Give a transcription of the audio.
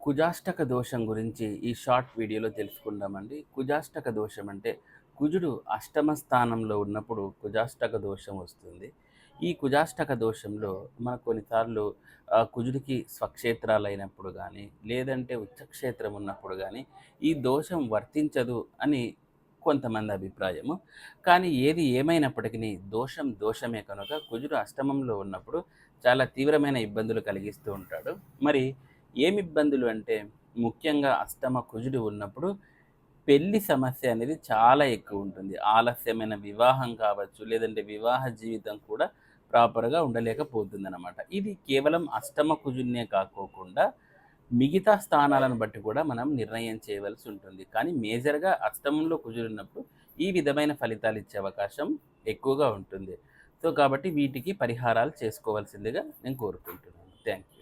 కుజాష్టక దోషం గురించి ఈ షార్ట్ వీడియోలో తెలుసుకుందామండి. కుజాష్టక దోషం అంటే కుజుడు అష్టమ స్థానంలో ఉన్నప్పుడు కుజాష్టక దోషం వస్తుంది. ఈ కుజాష్టక దోషంలో మనకు కొన్నిసార్లు కుజుడికి స్వక్షేత్రాలైనప్పుడు గానీ, లేదంటే ఉచ్చక్షేత్రం ఉన్నప్పుడు గానీ, ఈ దోషం వర్తించదు అని కొంతమంది అభిప్రాయము. కానీ ఏది ఏమైనప్పటికిని దోషం దోషమే కనుక కుజుడు అష్టమంలో ఉన్నప్పుడు చాలా తీవ్రమైన ఇబ్బందులు కలిగిస్తూ ఉంటాడు. మరి ఏమి ఇబ్బందులు అంటే ముఖ్యంగా అష్టమ కుజుడు ఉన్నప్పుడు పెళ్లి సమస్య అనేది చాలా ఎక్కువ ఉంటుంది. ఆలస్యమైన వివాహం కావచ్చు, లేదంటే వివాహ జీవితం కూడా ప్రాపర్‌గా ఉండలేకపోతుందనమాట. ఇది కేవలం అష్టమ కుజుడినే కాకోకుండా మిగతా స్థానాలను బట్టి కూడా మనం నిర్ణయం చేయవలసి ఉంటుంది. కానీ మేజర్‌గా అష్టమంలో కుజుడున్నప్పుడు ఈ విధమైన ఫలితాలు ఇచ్చే అవకాశం ఎక్కువగా ఉంటుంది. సో, కాబట్టి వీటికి పరిహారాలు చేసుకోవాల్సిందిగా నేను కోరుకుంటున్నాను. Thank you.